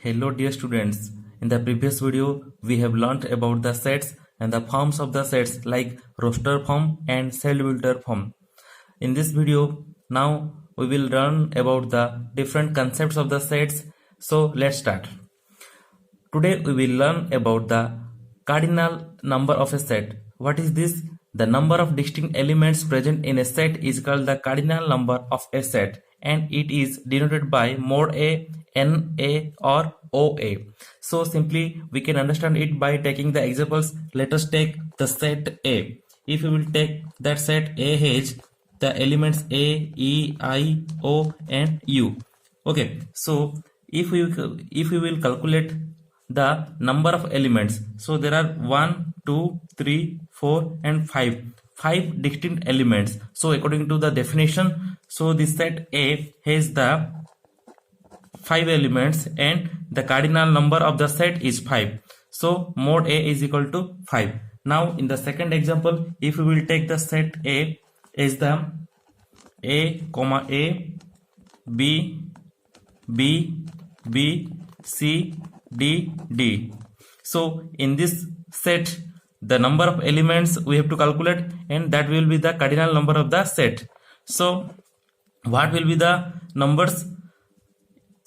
Hello dear students, in the previous video we have learnt about the sets and the forms of the sets like roster form and set builder form. In this video now we will learn about the different concepts of the sets. So let's start. Today we will learn about the cardinal number of a set. What is this? The number of distinct elements present in a set is called the cardinal number of a set, and it is denoted by mod A, NA or OA. So simply we can understand it by taking the examples. Let us take the set A. If we will take that set A has the elements A, E, I, O and U. Okay, so if we will calculate the number of elements, so there are 1, 2, 3, 4 and 5 distinct elements. So according to the definition, so this set A has the 5 elements and the cardinal number of the set is 5. So mod A is equal to 5. Now in the second example, if we will take the set A as the A, A, B, B, B, C, D, D. So in this set the number of elements we have to calculate, and that will be the cardinal number of the set. So what will be the numbers?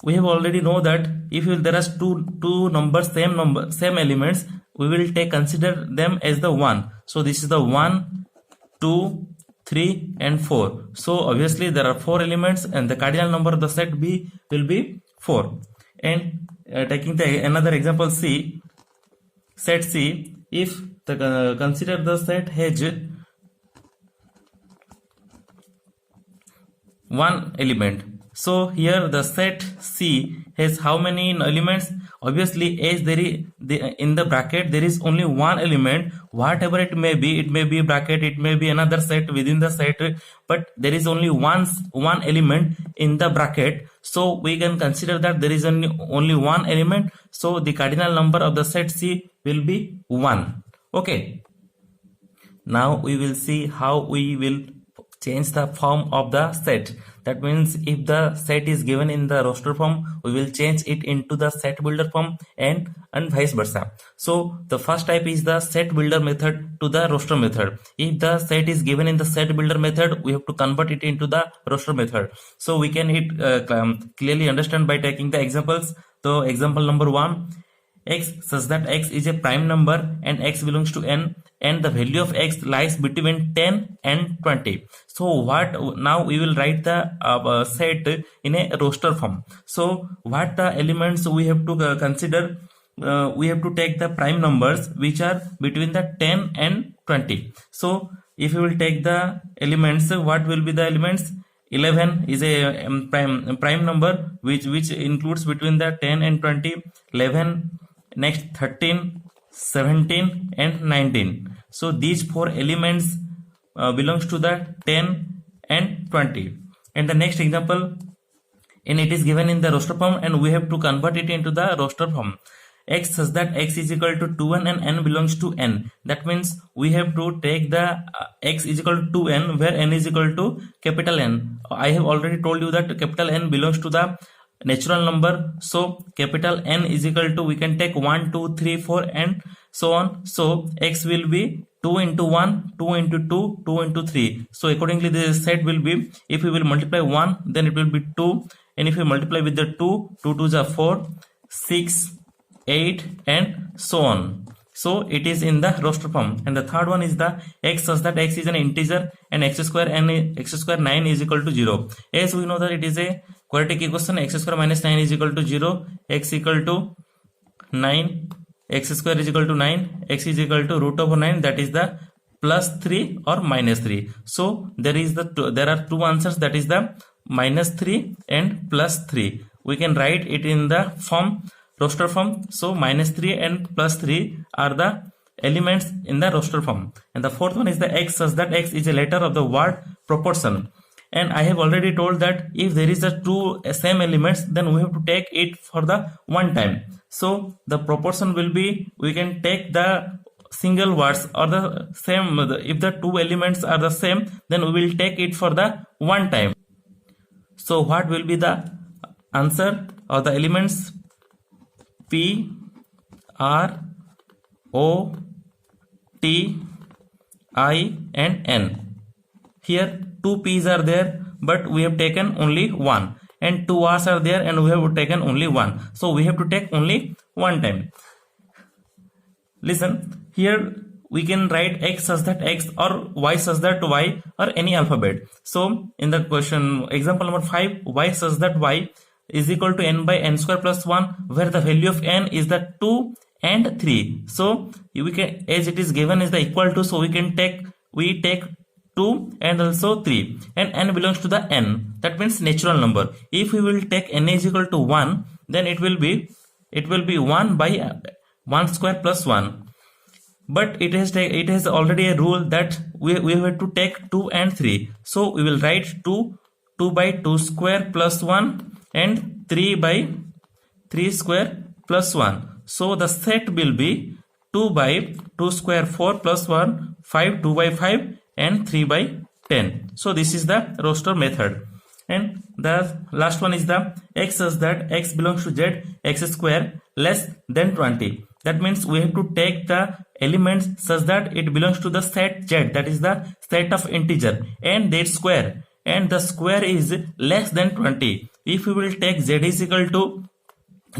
We have already know that if there are two numbers, same elements, we will consider them as the 1. So this is the 1, 2, 3 and 4. So obviously there are 4 elements and the cardinal number of the set B will be 4. And taking another example C, set C, if consider the set has 1 element. So here the set C has how many elements? Obviously as there is in the bracket there is only 1 element, whatever it may be bracket, it may be another set within the set, but there is only one element in the bracket. So we can consider that there is only 1 element. So the cardinal number of the set C will be 1. Okay. Now we will see how we will change the form of the set. That means if the set is given in the roster form, we will change it into the set builder form and vice versa. So the first type is the set builder method to the roster method. If the set is given in the set builder method, we have to convert it into the roster method. So we can clearly understand by taking the examples. So example number 1, x such that x is a prime number and x belongs to n, and the value of x lies between 10 and 20. So now we will write the set in a roster form. So what the elements we have to consider? We have to take the prime numbers which are between the 10 and 20. So if we will take the elements, what will be the elements? 11 is a prime number which includes between the 10 and 20. 11, next 13, 17 and 19. So these 4 elements belongs to the 10 and 20. And the next example, and it is given in the roster form and we have to convert it into the roster form. X such that x is equal to 2n and n belongs to n. That means we have to take the x is equal to 2n where n is equal to capital N. I have already told you that capital N belongs to the natural number. So capital N is equal to, we can take 1, 2, 3, 4 and so on. So x will be 2 into 1, 2 into 2, 2 into 3. So accordingly the set will be, if we will multiply 1 then it will be 2, and if we multiply with the 2, 2 2s are 4, 6, 8 and so on. So it is in the roster form. And the third one is the x such that x is an integer and x square 9 is equal to 0. As we know that it is a quadratic equation, x square minus 9 is equal to 0, x equal to 9, x square is equal to 9, x is equal to root over 9, that is the plus 3 or minus 3. So there are two answers, that is the minus 3 and plus 3. We can write it in the form roster form. So minus 3 and plus 3 are the elements in the roster form. And the fourth one is the x such that x is a letter of the word proportion. And I have already told that if there is a two same elements, then we have to take it for the one time. So the proportion will be, we can take the single words or the same, if the two elements are the same, then we will take it for the one time. So what will be the answer or the elements? P R O T I and N. Here two P's are there, but we have taken only one, and two R's are there and we have taken only one. So we have to take only one time. Listen, here we can write x such that x or y such that y or any alphabet. So in the question example number 5, y such that y is equal to n by n square plus 1, where the value of n is the 2 and 3. So we can, as it is given is the equal to, so we take 2 and also 3, and n belongs to the n, that means natural number. If we will take n is equal to 1, then it will be 1 by 1 square plus 1. But it has already a rule that we have to take 2 and 3. So we will write 2 by 2 square plus 1 and 3 by 3 square plus 1. So the set will be 2 by 2 square 4 plus 1, 5, 2 by 5 and 3 by 10. So this is the roster method. And the last one is the x such that x belongs to z x square less than 20. That means we have to take the elements such that it belongs to the set z, that is the set of integer, and their square, and the square is less than 20. If we will take z is equal to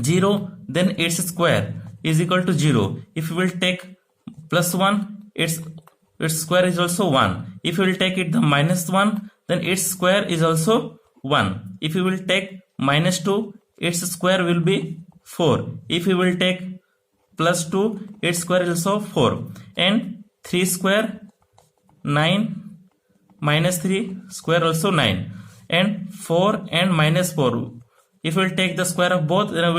0, then its square is equal to 0. If we will take plus 1, its square is also 1. If we will take it the minus 1, then its square is also 1. If we will take minus 2, its square will be 4. If we will take plus 2, its square is also 4. And 3 square 9, minus 3 square also 9, and 4 and minus 4. If we will take the square of both, then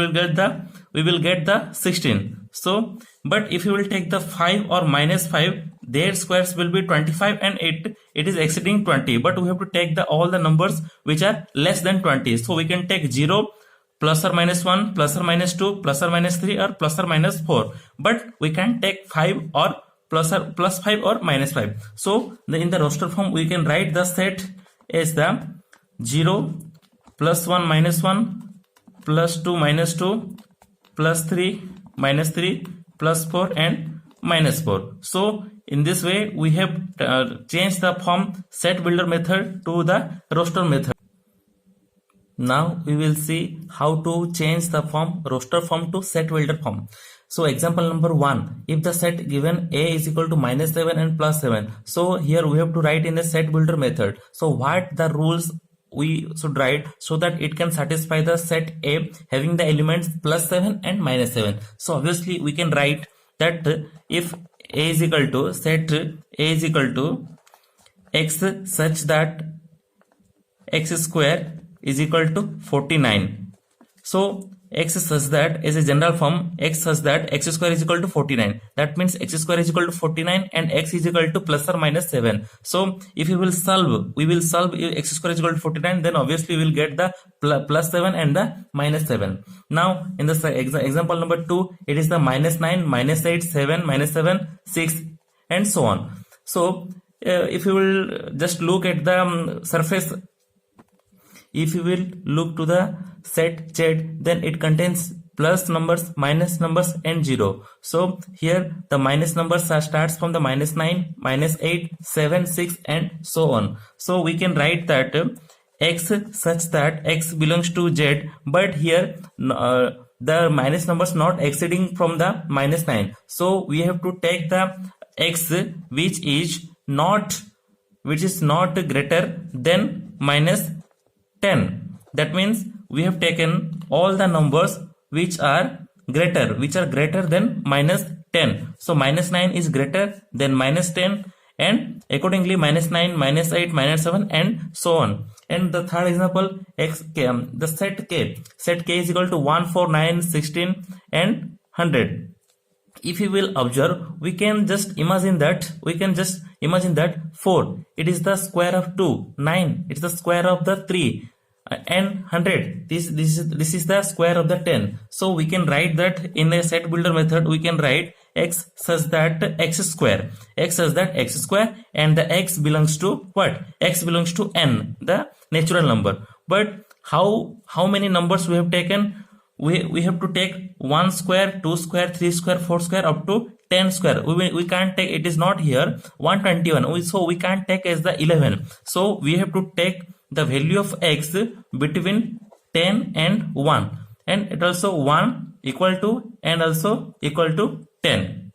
we will get the 16. So but if you will take the 5 or minus 5, their squares will be 25 and it is exceeding 20. But we have to take all the numbers which are less than 20. So we can take 0, plus or minus 1, plus or minus 2, plus or minus 3, or plus or minus 4. But we can take 5 or plus 5 or minus 5. So in the roster form we can write the set as the 0, plus 1 minus 1, plus 2 minus 2, plus 3 minus 3, plus 4 and minus 4. So in this way we have changed the form set builder method to the roster method. Now we will see how to change the form roster form to set builder form. So example number 1, if the set given a is equal to minus 7 and plus 7. So here we have to write in a set builder method. So what the rules we should write so that it can satisfy the set A having the elements plus 7 and minus 7. So obviously we can write that if A is equal to set A is equal to x such that x square is equal to 49. So x such that is a general form, x such that x square is equal to 49. That means x square is equal to 49 and x is equal to plus or minus 7. So if we will solve x square is equal to 49, then obviously we will get the plus 7 and the minus 7. Now in the example number 2, it is the minus 9, minus 8, 7, minus 7, 6 and so on. So if you will just look at the surface, if you will look to the set Z, then it contains plus numbers, minus numbers and 0. So here the minus numbers starts from the minus 9, minus 8, 7, 6 and so on. So we can write that x such that x belongs to Z, but here the minus numbers not exceeding from the minus 9. So we have to take the x which is not greater than minus 10. That means we have taken all the numbers which are greater than minus 10. So minus 9 is greater than minus 10, and accordingly minus 9, minus 8, minus 7 and so on. And the third example, the set k is equal to 1, 4, 9, 16 and 100. If you will observe, we can just imagine that 4, it is the square of 2, 9, it's the square of the 3, and 100, this is the square of the 10. So we can write that in a set builder method. We can write x such that x square, and the x belongs to what? X belongs to n, the natural number. But how many numbers we have taken? we have to take 1 square, 2 square, 3 square, 4 square up to 10 square. We can't take, it is not here 121, so we can't take as the 11. So we have to take the value of x between 10 and 1, and it also 1 equal to and also equal to 10.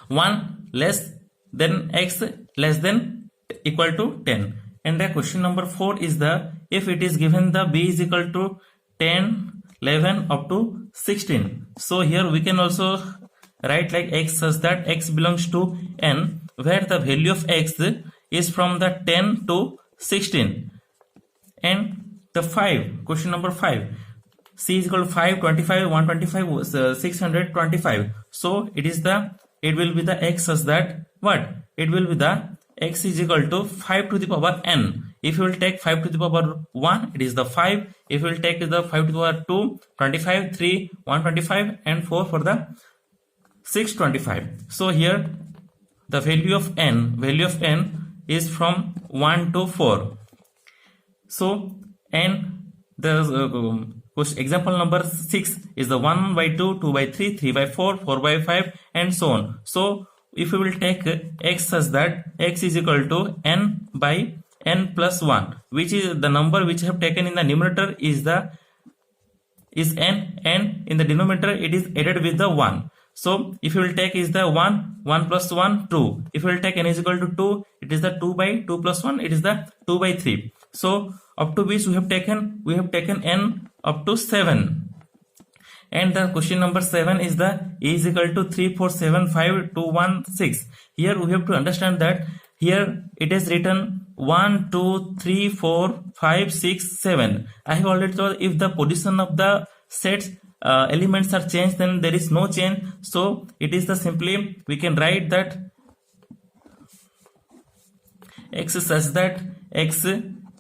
1 less than x less than equal to 10. And the question number 4 is the, if it is given the b is equal to 10, 11 up to 16. So here we can also write like x such that x belongs to n, where the value of x is from the 10 to 16. And the 5, question number 5, c is equal to 5, 25, 125, 625. So it will be the x such that what? It will be the x is equal to 5 to the power n. If you will take 5 to the power 1, it is the 5. If you will take the 5 to the power 2, 25, 3, 125, and 4 for the 625. So here the value of n is from 1 to 4. So, and the example number 6 is the 1 by 2, 2 by 3, 3 by 4, 4 by 5, and so on. So if we will take x such that x is equal to n by n plus 1, which is the number which I have taken in the numerator is n, and in the denominator it is added with the 1. So if you will take is the 1 plus 1, 2. If you will take n is equal to 2, it is the 2 by 2 plus 1, it is the 2 by 3. So up to which we have taken n up to 7. And the question number 7 is the a is equal to 3, 4, 7, 5, 2, 1, 6. Here we have to understand that here it is written 1, 2, 3, 4, 5, 6, 7. I have already told if the position of the sets elements are changed, then there is no change. So it is the simply we can write that x such that x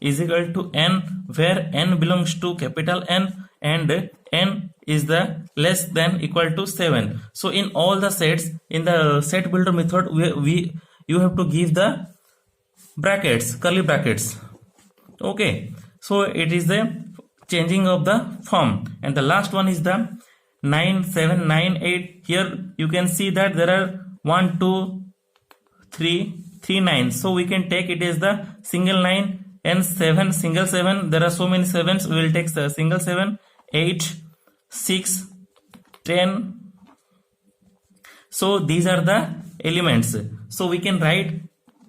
is equal to n, where n belongs to capital N and n is the less than equal to 7. So in all the sets, in the set builder method, you have to give the brackets, curly brackets. Okay, so it is the changing of the form. And the last one is the 9, 7, 9, 8. Here you can see that there are 1, 2, 3 9. So we can take it as the single 9 and 7, single 7. There are so many 7s. We will take the single 7, 8, 6, 10. So these are the elements. So we can write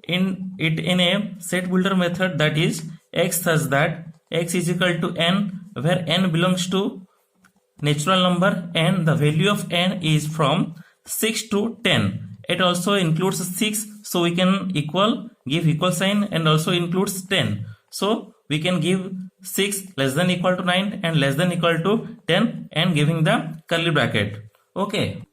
in it in a set builder method, that is x such that x is equal to n, where n belongs to natural number and the value of n is from 6 to 10. It also includes 6, so we can give equal sign, and also includes 10. So we can give 6 less than equal to 9 and less than equal to 10 and giving the curly bracket. Okay.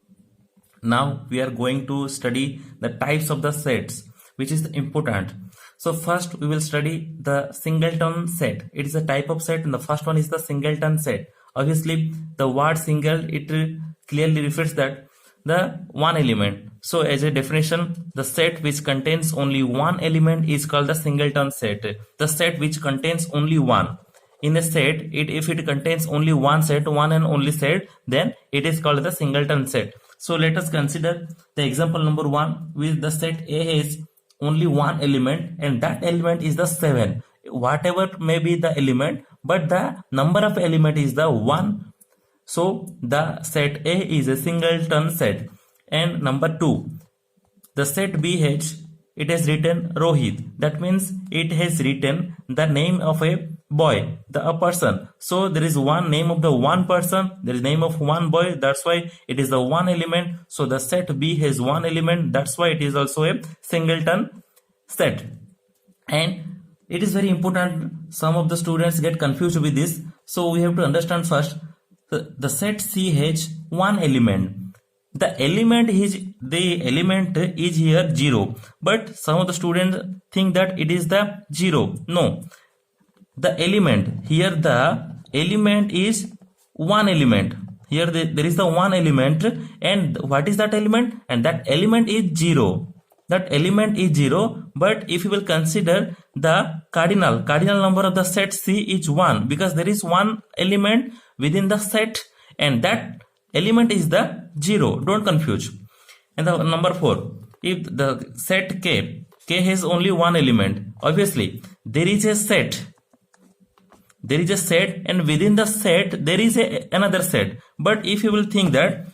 Now we are going to study the types of the sets, which is important. So first we will study the singleton set. It is a type of set, and the first one is the singleton set. Obviously the word single, it clearly refers that the one element. So as a definition, the set which contains only one element is called the singleton set. The set which contains only one. In a set, if it contains only one set, one and only set, then it is called the singleton set. So let us consider the example number 1, with the set A has only one element, and that element is the 7. Whatever may be the element, but the number of element is the 1. So the set A is a singleton set. And number 2, the set BH, it has written Rohit. That means it has written the name of a boy, a person. So there is one name of the one person, there is name of one boy. That's why it is the one element. So the set B has one element. That's why it is also a singleton set. And it is very important. Some of the students get confused with this. So we have to understand first the set C has one element. The element is here 0, but some of the students think that it is the 0. No, the element here, the element is one element. Here there is the one element, and what is that element? And that element is 0. That element is 0. But if you will consider the cardinal number of the set C is 1, because there is one element within the set, and that element is the 0. Don't confuse. And the number 4, if the set K has only one element, obviously there is a set, and within the set there is another set. But if you will think that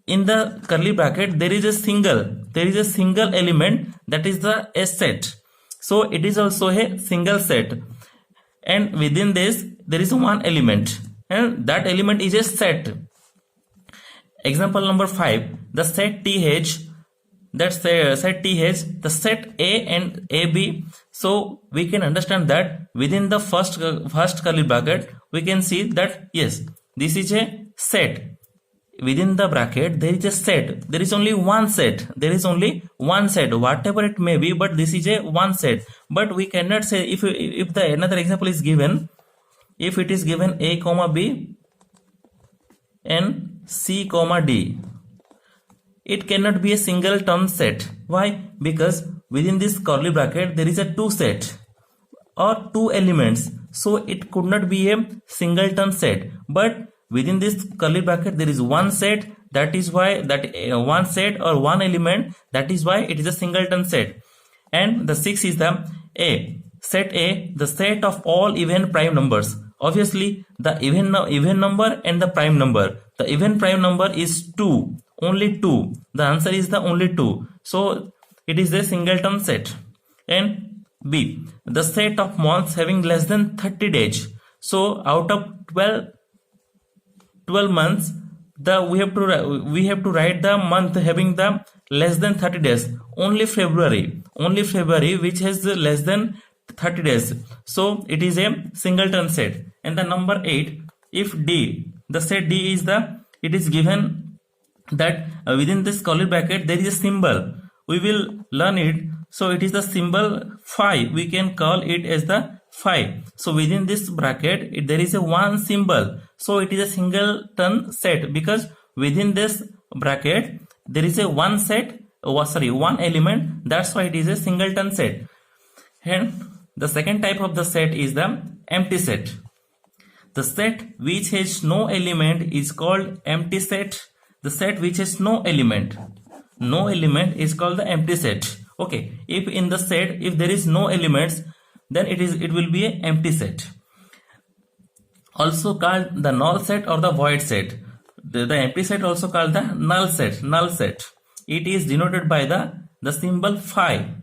in the curly bracket there is a single element, that is the S set, so it is also a single set, and within this there is one element, and that element is a set. Example number 5, the set TH, that set TH, the set A and AB. So we can understand that within the first curly bracket we can see that yes, this is a set. Within the bracket there is a set, there is only one set, whatever it may be, but this is a one set. But we cannot say, if the another example is given, if it is given A comma B and C comma D, it cannot be a singleton set. Why? Because within this curly bracket there is a two set or two elements, so it could not be a singleton set. But within this curly bracket there is one set, that is why that one set or one element, that is why it is a singleton set. And the 6 is the A, set A, the set of all even prime numbers. Obviously the even number and the prime number, the even prime number is 2, only 2, the answer is the only 2, so it is a singleton set. And B, the set of months having less than 30 days. So out of 12 months, we have to write the month having the less than 30 days. Only February which has less than 30 days, so it is a singleton set. And the number 8, if D, the set D is it is given that within this curly bracket there is a symbol, we will learn it. So it is the symbol phi, we can call it as the phi. So within this bracket there is a one symbol, so it is a singleton set, because within this bracket there is a one element, that's why it is a singleton set. And the second type of the set is the empty set. The set which has no element is called empty set. The set which has no element is called the empty set. Okay, if in the set if there is no elements, then it will be an empty set. Also called the null set or the void set. The empty set also called the null set. It is denoted by the symbol phi.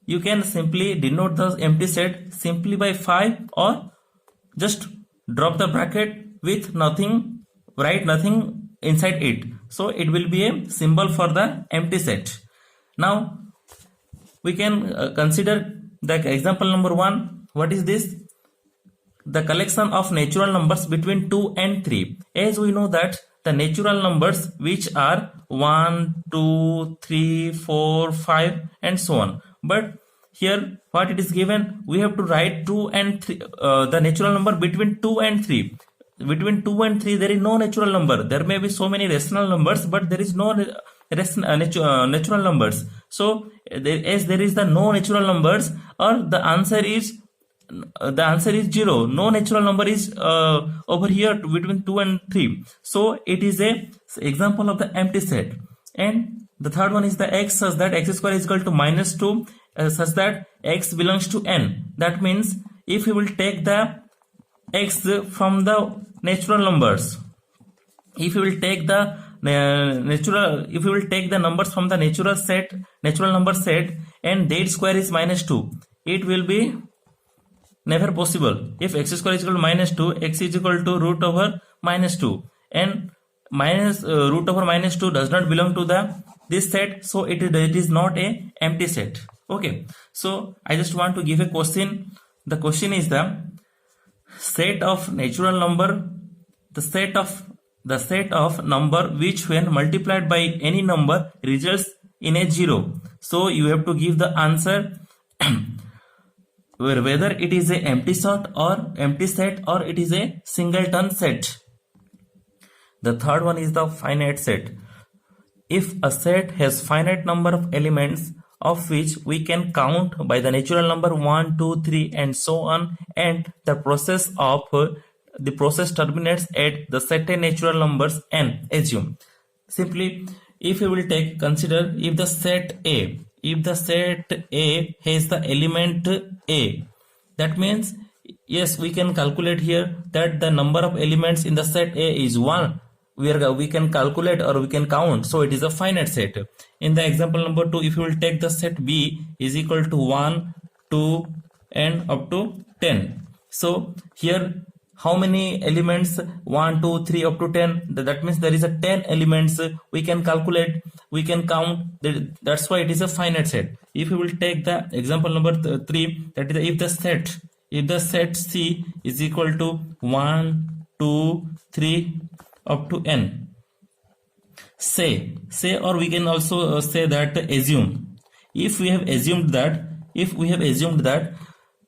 You can simply denote the empty set simply by phi, or just drop the bracket with nothing, write nothing inside it. So it will be a symbol for the empty set. Now we can consider the example number 1. What is this? The collection of natural numbers between 2 and 3. As we know that the natural numbers which are 1, 2, 3, 4, 5 and so on. But here what it is given, we have to write 2 and 3, the natural number between 2 and 3. Between 2 and 3 there is no natural number. There may be so many rational numbers, but there is no natural numbers. So as there is the no natural numbers, or the answer is 0. No natural number is over here between 2 and 3. So it is a example of the empty set. And the third one is the x such that x square is equal to -2 such that x belongs to n. That means if you will take the x from the natural numbers, if you will take the numbers from the natural number set, and z square is -2, it will be never possible. If x square is equal to -2, x is equal to root over -2, and root over -2 does not belong to this set, so it is not a empty set. Okay, so I just want to give a question. The question is the set of natural number, the set of number which when multiplied by any number results in a 0. So you have to give the answer whether it is a empty set or it is a singleton set. The third one is the finite set. If a set has finite number of elements of which we can count by the natural number 1, 2, 3 and so on, and the process of the process terminates at the set A natural numbers n. Assume. Simply, if you will consider if the set A has the element A, that means yes, we can calculate here that the number of elements in the set A is 1. We can calculate or we can count, so it is a finite set. In the example number 2, if you will take the set B is equal to 1, 2 and up to 10. So here how many elements? 1, 2, 3 up to 10. That means there is a 10 elements. We can calculate, we can count. That's why it is a finite set. If you will take the example number 3, that is if the set C is equal to 1, 2, 3 up to n. Say or we can also say that assume. If we have assumed that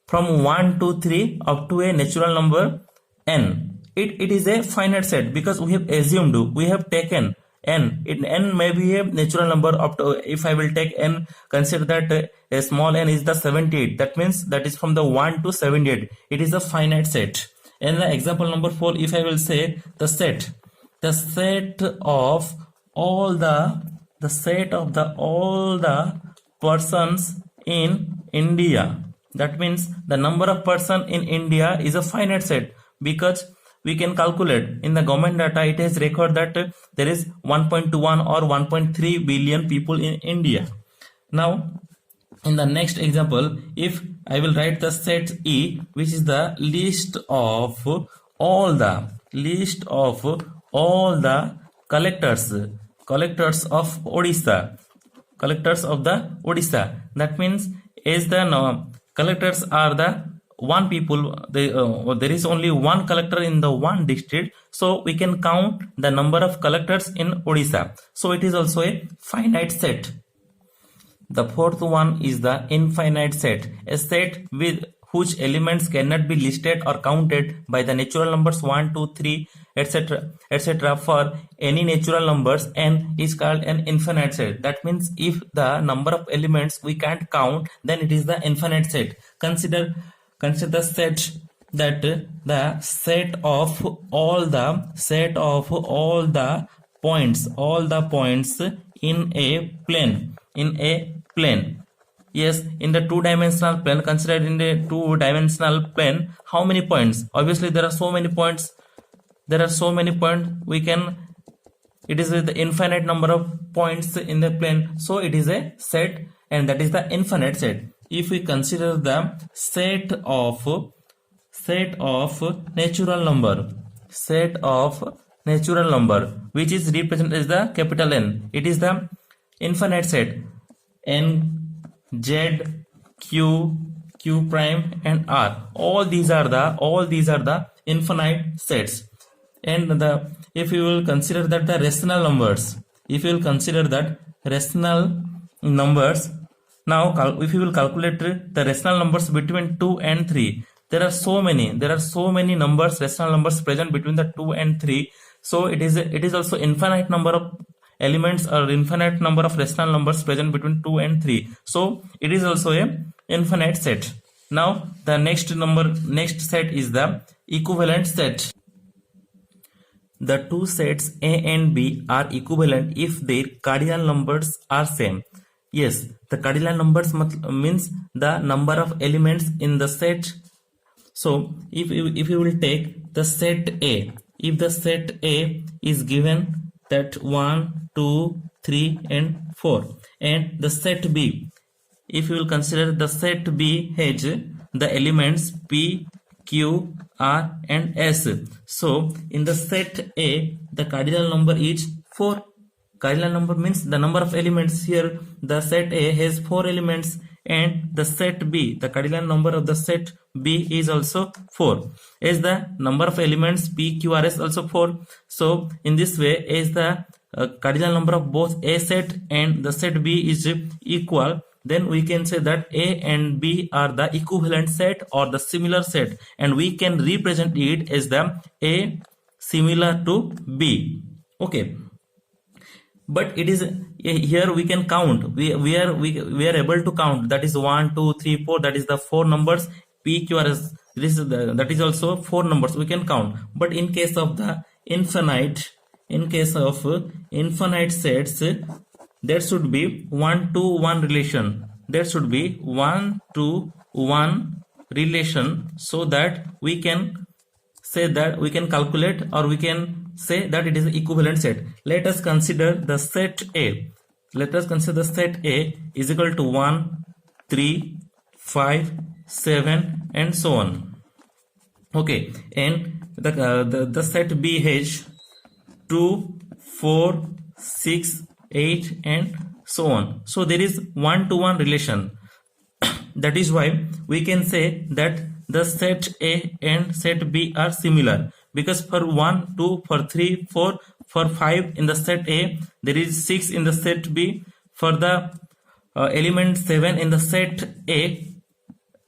from 1 to 3 up to a natural number n, it is a finite set because we have assumed, we have taken n. N may be a natural number up to, if I will take n, consider that a small n is the 78. That means that is from the 1 to 78. It is a finite set. In the example number 4, if I will say the set of all the persons in India. That means the number of person in India is a finite set because we can calculate in the government data. It has record that there is 1.21 or 1.3 billion people in India. Now in the next example, if I will write the set E, which is the list of all the collectors of Odisha. That means as the collectors are the one people, there is only one collector in the one district, so we can count the number of collectors in Odisha. So it is also a finite set. The fourth one is the infinite set, a set with whose elements cannot be listed or counted by the natural numbers 1, 2, 3, etc. For any natural numbers, n is called an infinite set. That means if the number of elements we can't count, then it is the infinite set. Consider the set that the set of all the points in a plane. Yes, in the two-dimensional plane, considered in the two-dimensional plane, how many points? Obviously, there are so many points. We can. It is the infinite number of points in the plane. So it is a set, and that is the infinite set. If we consider the set of natural number, which is represented as the capital N, it is the infinite set. N, Z, Q prime and R. All these are the infinite sets. And if you will consider that the rational numbers, now if you will calculate the rational numbers between 2 and 3, there are so many rational numbers present between the 2 and 3. So it is also infinite number of elements or infinite number of rational numbers present between 2 and 3. So it is also a infinite set. Now the next set is the equivalent set. The two sets A and B are equivalent if their cardinal numbers are same. Yes, the cardinal numbers means the number of elements in the set. So if you will take the set A, if the set A is given that 1, 2, 3 and 4, and the set B, if you will consider the set B has the elements P, Q, R and S. So in the set A, the cardinal number is 4. Cardinal number means the number of elements. Here the set A has 4 elements, and the set B, the cardinal number of the set B is also 4. As the number of elements P, Q, R, S also 4. So in this way, as the cardinal number of both A set and the set B is equal, then we can say that A and B are the equivalent set or the similar set, and we can represent it as the A similar to B. Okay, but it is here we can count. We are able to count. That is 1, 2, 3, 4. That is the 4 numbers. P, Q, R, S. That is also 4 numbers we can count. But in case of the infinite sets, there should be 1-to-1 relation. There should be 1-to-1 relation, so that we can say that we can calculate, or we can say that it is an equivalent set. Let us consider the set A. Let us consider the set A is equal to 1, 3, 5, 7 and so on. Okay, and the set B has 2, 4, 6, 8 and so on. So there is 1-to-1 relation. That is why we can say that the set A and set B are similar, because for 1, 2, for 3, 4, for 5 in the set A, there is 6 in the set B. For the element 7 in the set A,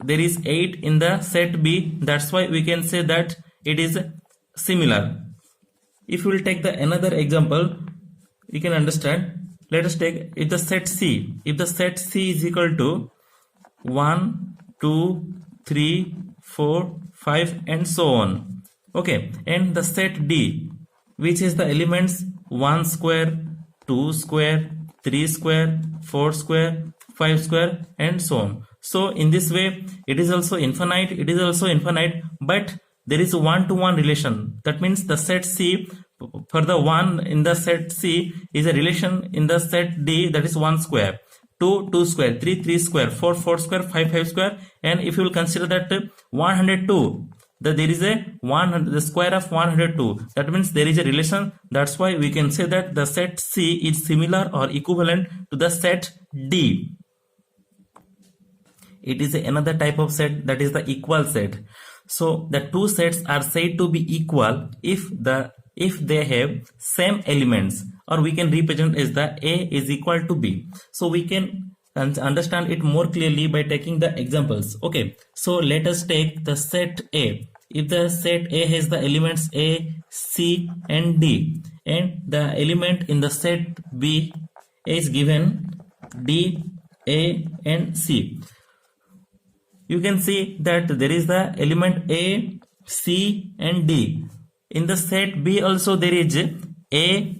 there is 8 in the set B. That's why we can say that it is similar. If we will take the another example, you can understand. Let us take if the set C. If the set C is equal to 1, 2, 3, 4, 5 and so on. Okay, and the set D, which is the elements 1 square, 2 square, 3 square, 4 square, 5 square and so on. So in this way it is also infinite, but there is a 1-to-1 relation. That means the set C, for the 1 in the set C is a relation in the set D, that is 1 square, 2 square, 3 square, 4 square, 5 square. And if you will consider that 102, that there is a the square of 102, that means there is a relation. That's why we can say that the set C is similar or equivalent to the set D. It is another type of set, that is the equal set. So the two sets are said to be equal if they have same elements, or we can represent as the A is equal to B. So we can understand it more clearly by taking the examples. Okay, so let us take the set A. If the set A has the elements A, C and D, and the element in the set B is given D, A and C, you can see that there is the element A, C and D. In the set B also there is A,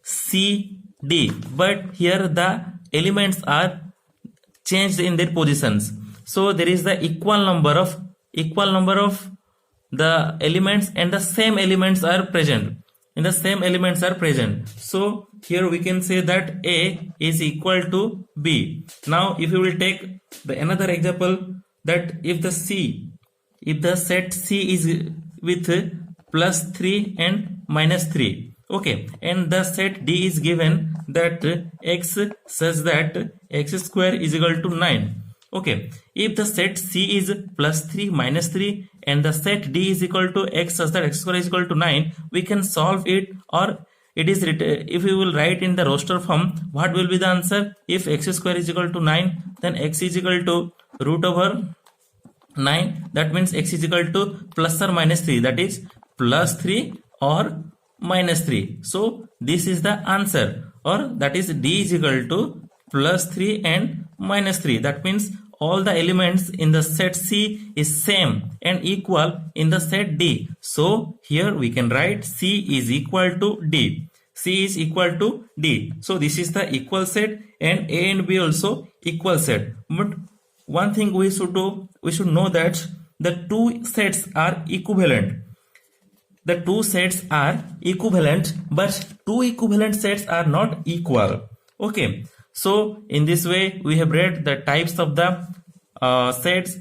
C, D, but here the elements are changed in their positions. So there is the equal number of the elements, and the same elements are present. So here we can say that A is equal to B. Now if you will take the another example, that if the set C is with +3 and -3, okay, and the set D is given that x such that x square is equal to 9. Okay, if the set C is +3, -3 and the set D is equal to x such that x square is equal to 9, we can solve it, or it is if we will write in the roster form, what will be the answer? If x square is equal to 9, then x is equal to root over 9. That means x is equal to +or-3, that is +3 or -3. So this is the answer, or that is D is equal to +3 and -3. That means all the elements in the set C is same and equal in the set D. So here we can write C is equal to D. So this is the equal set, and A and B also equal set. But one thing we should do, we should know that the two sets are equivalent. The two sets are equivalent, but two equivalent sets are not equal. Okay, so in this way we have read the types of the sets,